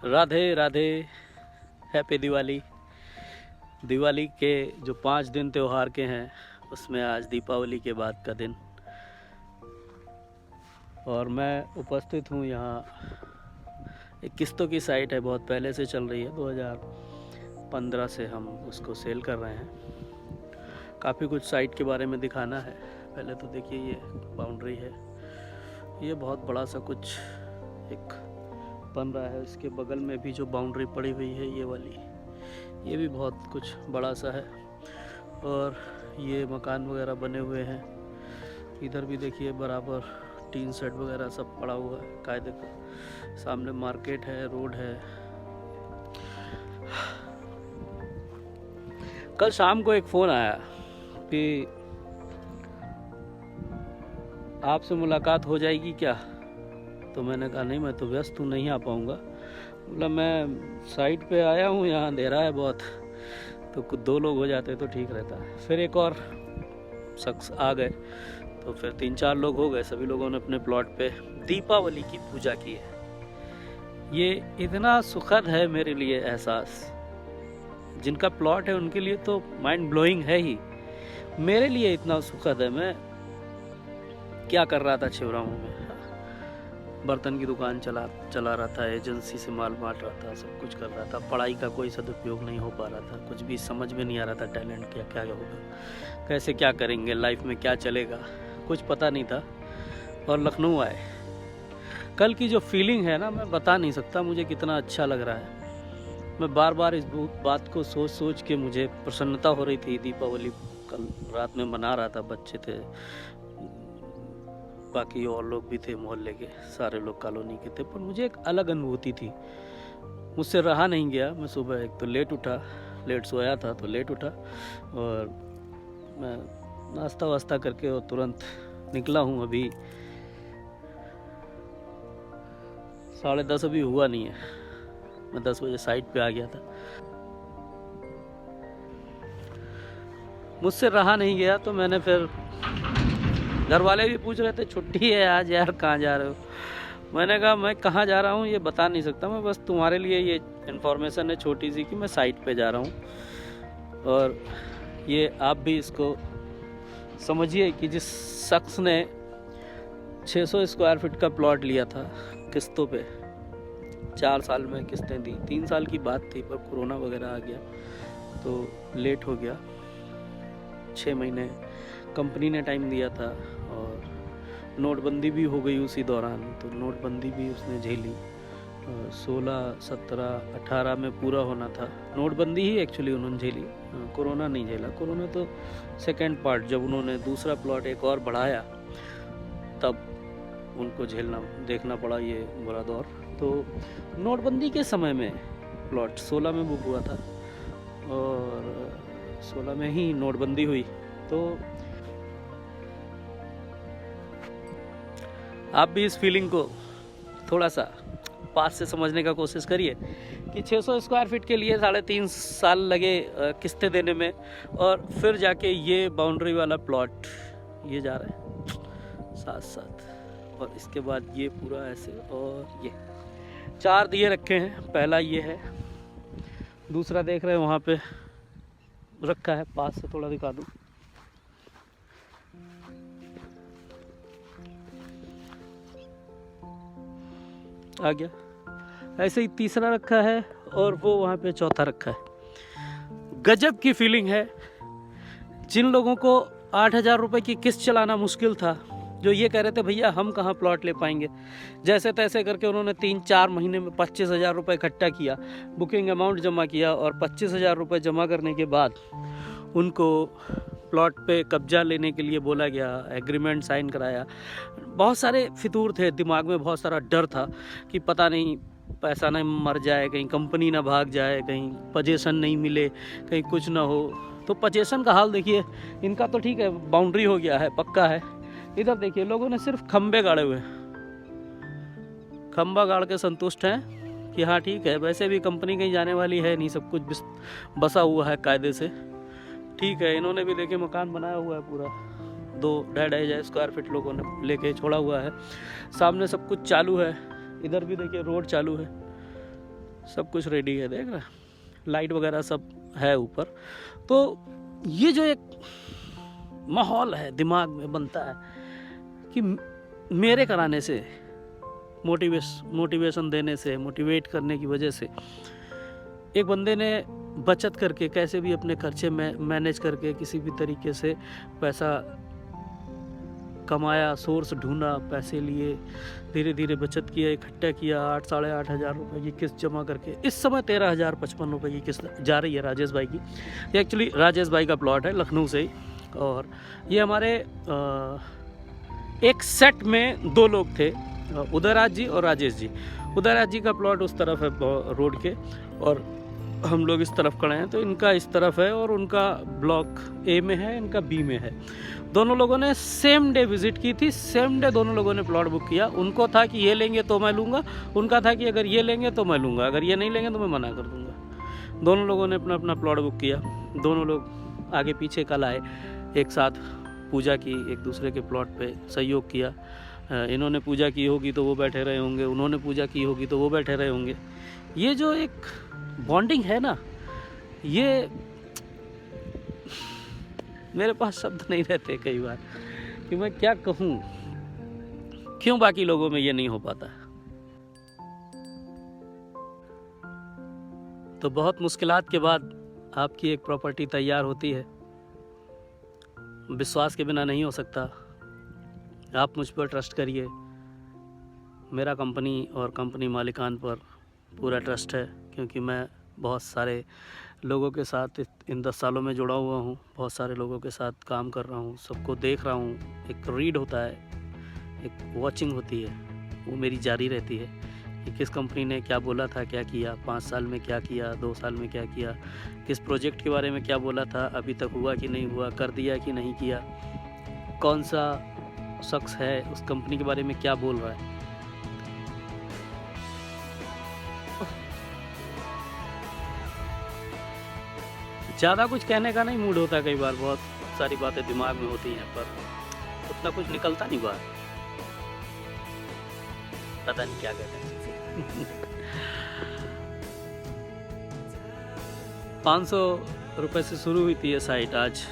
Radhe Radhe. Happy Diwali. Diwali के जो 5 दिन त्यौहार के हैं उसमें आज दीपावली के बाद का दिन, और मैं उपस्थित हूँ यहाँ। एक किस्तों की साइट है, बहुत पहले से चल रही है, 2015 से हम उसको सेल कर रहे हैं। काफ़ी कुछ साइट के बारे में दिखाना है। पहले तो देखिए ये बाउंड्री है, ये बहुत बड़ा सा कुछ एक बन रहा है। इसके बगल में भी जो बाउंड्री पड़ी हुई है ये वाली, ये भी बहुत कुछ बड़ा सा है। और ये मकान वगैरह बने हुए हैं। इधर भी देखिए बराबर टीन सेट वगैरह सब पड़ा हुआ है कायदे का। सामने मार्केट है, रोड है। कल शाम को एक फ़ोन आया कि आपसे मुलाकात हो जाएगी क्या? तो मैंने कहा नहीं, मैं तो व्यस्त हूँ, नहीं आ पाऊँगा। मतलब मैं साइट पे आया हूँ, यहाँ अंधेरा है बहुत, तो कुछ 2 लोग हो जाते तो ठीक रहता। फिर एक और शख्स आ गए, तो फिर 3-4 लोग हो गए। सभी लोगों ने अपने प्लॉट पे दीपावली की पूजा की है। ये इतना सुखद है मेरे लिए एहसास। जिनका प्लॉट है उनके लिए तो माइंड ब्लोइंग है ही, मेरे लिए इतना सुखद है। मैं क्या कर रहा था, छिवराऊ में बर्तन की दुकान चला रहा था, एजेंसी से माल बांट रहा था, सब कुछ कर रहा था। पढ़ाई का कोई सदुपयोग नहीं हो पा रहा था, कुछ भी समझ में नहीं आ रहा था। टैलेंट क्या होगा, कैसे क्या करेंगे, लाइफ में क्या चलेगा, कुछ पता नहीं था। और लखनऊ आए। कल की जो फीलिंग है ना, मैं बता नहीं सकता मुझे कितना अच्छा लग रहा है। मैं बार बार इस बात को सोच के मुझे प्रसन्नता हो रही थी। दीपावली कल रात में मना रहा था, बच्चे थे, बाकी और लोग भी थे, मोहल्ले के सारे लोग कॉलोनी के थे, पर मुझे एक अलग अनुभूति थी। मुझसे रहा नहीं गया। मैं सुबह एक तो लेट सोया था तो लेट उठा, और मैं नाश्ता वास्ता करके और तुरंत निकला हूँ। अभी 10:30 अभी हुआ नहीं है। मैं 10 बजे साइट पे आ गया था। मुझसे रहा नहीं गया, तो मैंने फिर, घर वाले भी पूछ रहे थे छुट्टी है आज यार, कहाँ जा रहे हो? मैंने कहा मैं कहाँ जा रहा हूँ ये बता नहीं सकता मैं, बस तुम्हारे लिए ये इन्फॉर्मेशन है छोटी सी कि मैं साइट पे जा रहा हूँ। और ये आप भी इसको समझिए कि जिस शख्स ने 600 स्क्वायर फीट का प्लॉट लिया था किस्तों पे, 4 साल में किस्तें दी। 3 साल की बात थी, पर कोरोना वगैरह आ गया तो लेट हो गया। 6 महीने कंपनी ने टाइम दिया था, और नोटबंदी भी हो गई उसी दौरान, तो नोटबंदी भी उसने झेली। 16, 17, 18 में पूरा होना था। नोटबंदी ही एक्चुअली उन्होंने झेली, कोरोना नहीं झेला। कोरोना तो सेकेंड पार्ट, जब उन्होंने दूसरा प्लॉट एक और बढ़ाया तब उनको देखना पड़ा ये बुरा दौर। तो नोटबंदी के समय में प्लॉट 16 में बुक हुआ था, और 16 में ही नोटबंदी हुई। तो आप भी इस फीलिंग को थोड़ा सा पास से समझने का कोशिश करिए कि 600 स्क्वायर फीट के लिए 3.5 साल लगे किस्तें देने में, और फिर जाके ये बाउंड्री वाला प्लॉट ये जा रहा है साथ, और इसके बाद ये पूरा ऐसे, और ये 4 दिए रखे हैं। पहला ये है, दूसरा देख रहे हैं वहाँ पे रखा है, पास से थोड़ा दिखा दूँ। आ गया। ऐसे ही तीसरा रखा है, और वो वहाँ पे चौथा रखा है। गजब की फीलिंग है। जिन लोगों को 8,000 रुपये की किस्त चलाना मुश्किल था, जो ये कह रहे थे भैया हम कहाँ प्लॉट ले पाएंगे, जैसे तैसे करके उन्होंने 3-4 महीने में 25,000 रुपये इकट्ठा किया, बुकिंग अमाउंट जमा किया, और 25,000 रुपये जमा करने के बाद उनको प्लॉट पे कब्जा लेने के लिए बोला गया, एग्रीमेंट साइन कराया। बहुत सारे फितूर थे दिमाग में, बहुत सारा डर था कि पता नहीं पैसा ना मर जाए, कहीं कंपनी ना भाग जाए, कहीं पोजीशन नहीं मिले, कहीं कुछ ना हो। तो पोजीशन का हाल देखिए, इनका तो ठीक है, बाउंड्री हो गया है, पक्का है। इधर देखिए लोगों ने सिर्फ खंबे गाड़े हुए, खंबा गाड़ के संतुष्ट हैं कि हाँ ठीक है, वैसे भी कंपनी कहीं जाने वाली है नहीं, सब कुछ बसा हुआ है कायदे से, ठीक है। इन्होंने भी देखिए मकान बनाया हुआ है पूरा, 2-2.5 स्क्वायर फीट लोगों ने लेके छोड़ा हुआ है। सामने सब कुछ चालू है, इधर भी देखिए रोड चालू है। सब कुछ रेडी है, देख रहा, लाइट वगैरह सब है ऊपर। तो ये जो एक माहौल है दिमाग में बनता है कि मेरे कराने से, मोटिवेशन देने से, मोटिवेट करने की वजह से एक बंदे ने बचत करके कैसे भी अपने खर्चे में मैनेज करके किसी भी तरीके से पैसा कमाया, सोर्स ढूंढा, पैसे लिए, धीरे धीरे बचत किया, इकट्ठा किया, 8-8.5 हज़ार रुपये की किस्त जमा करके इस समय 13,055 रुपये की किस्त जा रही है राजेश भाई की। ये एक्चुअली राजेश भाई का प्लॉट है लखनऊ से ही, और ये हमारे एक सेट में 2 लोग थे, उदयराज जी और राजेश जी। उदयराज जी का प्लॉट उस तरफ है रोड के, और हम लोग इस तरफ खड़े हैं, तो इनका इस तरफ है और उनका ब्लॉक ए में है, इनका बी में है। दोनों लोगों ने सेम डे विजिट की थी, सेम डे दोनों लोगों ने प्लॉट बुक किया। उनको था कि ये लेंगे तो मैं लूँगा, उनका था कि अगर ये लेंगे तो मैं लूँगा, अगर ये नहीं लेंगे तो मैं मना कर दूँगा। दोनों लोगों ने अपना अपना प्लॉट बुक किया। दोनों लोग आगे पीछे कल आए, एक साथ पूजा की, एक दूसरे के प्लॉट पे सहयोग किया। इन्होंने पूजा की होगी तो वो बैठे रहे होंगे, उन्होंने पूजा की होगी तो वो बैठे रहे होंगे। ये जो एक बॉन्डिंग है ना, ये मेरे पास शब्द नहीं रहते कई बार कि मैं क्या कहूँ, क्यों बाकी लोगों में ये नहीं हो पाता। तो बहुत मुश्किलात के बाद आपकी एक प्रॉपर्टी तैयार होती है। विश्वास के बिना नहीं हो सकता। आप मुझ पर ट्रस्ट करिए, मेरा कंपनी और कंपनी मालिकान पर पूरा ट्रस्ट है, क्योंकि मैं बहुत सारे लोगों के साथ इन 10 सालों में जुड़ा हुआ हूँ, बहुत सारे लोगों के साथ काम कर रहा हूँ, सबको देख रहा हूँ। एक रीड होता है, एक वॉचिंग होती है, वो मेरी जारी रहती है कि किस कंपनी ने क्या बोला था, क्या किया, 5 साल में क्या किया, 2 साल में क्या किया, किस प्रोजेक्ट के बारे में क्या बोला था, अभी तक हुआ कि नहीं हुआ, कर दिया कि नहीं किया, कौन सा शख्स है उस कंपनी के बारे में क्या बोल रहा है। ज़्यादा कुछ कहने का नहीं मूड होता, कई बार बहुत सारी बातें दिमाग में होती हैं पर उतना कुछ निकलता नहीं बाहर, पता नहीं क्या कहते हैं। 500 रुपये से शुरू हुई थी ये साइट, आज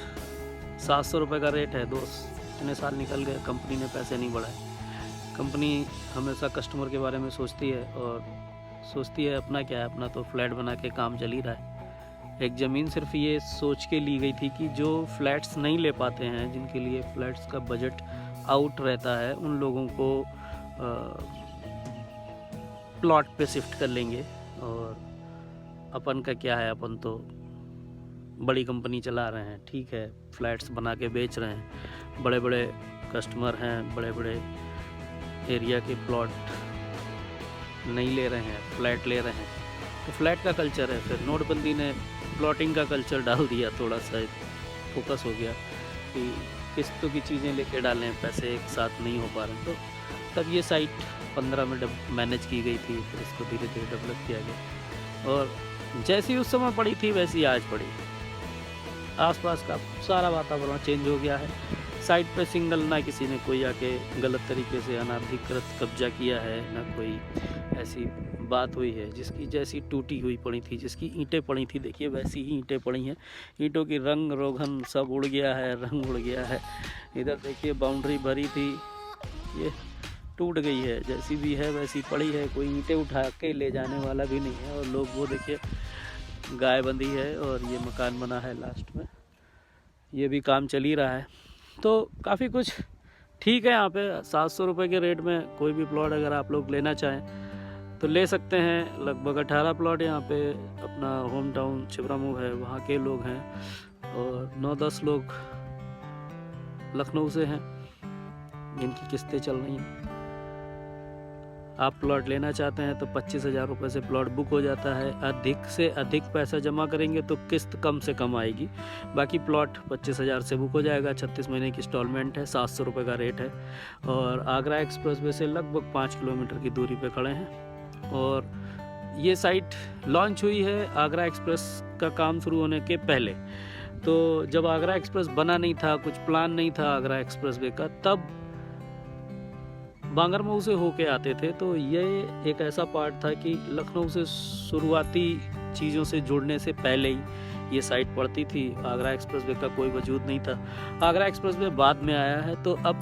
700 रुपये का रेट है। इतने साल निकल गए, कंपनी ने पैसे नहीं बढ़ाए। कंपनी हमेशा कस्टमर के बारे में सोचती है, और सोचती है अपना क्या है, अपना तो फ्लैट बना के काम चल ही रहा है। एक ज़मीन सिर्फ ये सोच के ली गई थी कि जो फ्लैट्स नहीं ले पाते हैं, जिनके लिए फ्लैट्स का बजट आउट रहता है, उन लोगों को प्लॉट पे शिफ्ट कर लेंगे। और अपन का क्या है, अपन तो बड़ी कंपनी चला रहे हैं, ठीक है, फ्लैट्स बना के बेच रहे हैं, बड़े बड़े कस्टमर हैं, बड़े बड़े एरिया के प्लॉट नहीं ले रहे हैं, फ्लैट ले रहे हैं। तो फ्लैट का कल्चर है। फिर नोटबंदी ने प्लॉटिंग का कल्चर डाल दिया, थोड़ा सा फोकस हो गया कि किस्तों की चीज़ें लेके डालें, पैसे एक साथ नहीं हो पा रहे। तो तब ये साइट 15 में मैनेज की गई थी, फिर इसको धीरे धीरे डेवलप किया गया, और जैसी उस समय पड़ी थी वैसी आज पड़ी। आसपास का सारा वातावरण चेंज हो गया है। साइट पे सिंगल ना किसी ने कोई आके गलत तरीके से अनाधिकृत कब्जा किया है, ना कोई ऐसी बात हुई है। जिसकी जैसी टूटी हुई पड़ी थी, जिसकी ईंटें पड़ी थी, देखिए वैसी ही ईंटें पड़ी हैं। ईंटों की रंग रोगन सब उड़ गया है, रंग उड़ गया है। इधर देखिए बाउंड्री भरी थी, ये टूट गई है, जैसी भी है वैसी पड़ी है, कोई ईंटें उठा के ले जाने वाला भी नहीं है। और लोग वो देखिए गाय बंधी है, और ये मकान बना है लास्ट में, ये भी काम चल ही रहा है। तो काफ़ी कुछ ठीक है यहाँ पे। 700 रुपये के रेट में कोई भी प्लॉट अगर आप लोग लेना चाहें तो ले सकते हैं। लगभग 18 प्लॉट यहाँ पे अपना होम टाउन छिबरामऊ है, वहाँ के लोग हैं, और 9-10 लोग लखनऊ से हैं जिनकी किस्तें चल रही हैं। आप प्लॉट लेना चाहते हैं तो 25,000 रुपये से प्लॉट बुक हो जाता है। अधिक से अधिक पैसा जमा करेंगे तो किस्त कम से कम आएगी, बाकी प्लॉट 25,000 से बुक हो जाएगा। 36 महीने की इंस्टॉलमेंट है, 700 रुपये का रेट है, और आगरा एक्सप्रेस वे से लगभग 5 किलोमीटर की दूरी पे खड़े हैं। और ये साइट लॉन्च हुई है आगरा एक्सप्रेस का काम शुरू होने के पहले। तो जब आगरा एक्सप्रेस बना नहीं था, कुछ प्लान नहीं था आगरा एक्सप्रेस वे का, तब बांगरमऊ से होके आते थे, तो ये एक ऐसा पार्ट था कि लखनऊ से शुरुआती चीज़ों से जुड़ने से पहले ही ये साइट पड़ती थी। आगरा एक्सप्रेसवे का कोई वजूद नहीं था, आगरा एक्सप्रेसवे बाद में आया है। तो अब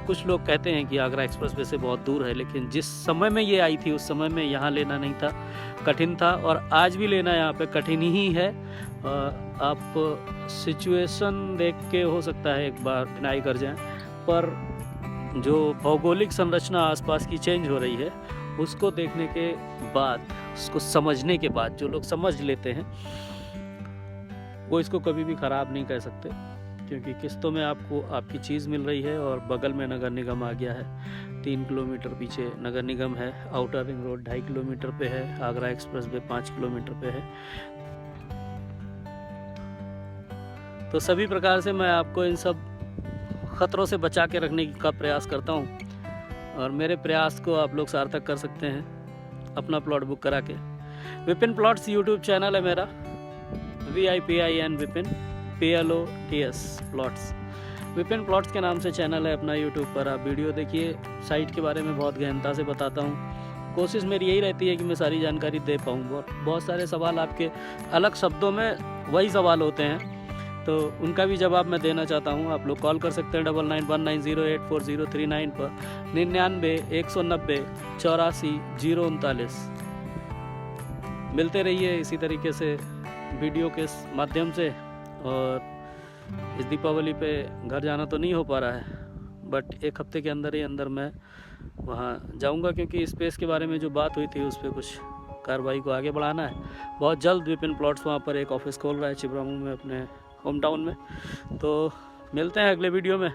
कुछ लोग कहते हैं कि आगरा एक्सप्रेसवे से बहुत दूर है, लेकिन जिस समय में ये आई थी उस समय में यहाँ लेना नहीं था, कठिन था, और आज भी लेना यहाँ पे कठिन ही है। आप सिचुएशन देख के हो सकता है एक बार डिनाई कर जाएं, पर जो भौगोलिक संरचना आसपास की चेंज हो रही है उसको देखने के बाद, उसको समझने के बाद, जो लोग समझ लेते हैं वो इसको कभी भी ख़राब नहीं कह सकते, क्योंकि किस्तों में आपको आपकी चीज़ मिल रही है। और बगल में नगर निगम आ गया है, 3 किलोमीटर पीछे नगर निगम है, आउटर रिंग रोड 2.5 किलोमीटर पे है, आगरा एक्सप्रेसवे 5 किलोमीटर पे है। तो सभी प्रकार से मैं आपको इन सब खतरों से बचा के रखने का प्रयास करता हूँ, और मेरे प्रयास को आप लोग सार्थक कर सकते हैं अपना प्लॉट बुक करा के। विपिन प्लॉट्स यूट्यूब चैनल है मेरा, VIPIN Vipin PLOTS plots, Vipin plots के नाम से चैनल है अपना यूट्यूब पर। आप वीडियो देखिए, साइट के बारे में बहुत गहनता से बताता हूँ। कोशिश मेरी यही रहती है कि मैं सारी जानकारी दे पाऊँ। बहुत सारे सवाल आपके अलग शब्दों में वही सवाल होते हैं, तो उनका भी जवाब मैं देना चाहता हूँ। आप लोग कॉल कर सकते हैं 9919084039 पर, 99-190-84-039। मिलते रहिए इसी तरीके से वीडियो के माध्यम से। और इस दीपावली पे घर जाना तो नहीं हो पा रहा है, बट 1 हफ्ते के अंदर ही अंदर मैं वहाँ जाऊँगा, क्योंकि स्पेस के बारे में जो बात हुई थी उस पर कुछ कार्रवाई को आगे बढ़ाना है। बहुत जल्द विपिन प्लॉट्स वहाँ पर एक ऑफिस खोल रहा है छिबरामऊ में, अपने होम टाउन में। तो मिलते हैं अगले वीडियो में।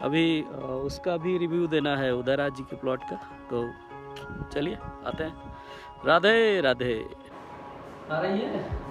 अभी उसका भी रिव्यू देना है उदयराज जी के प्लॉट का, तो चलिए आते हैं। राधे राधे। आ रही है।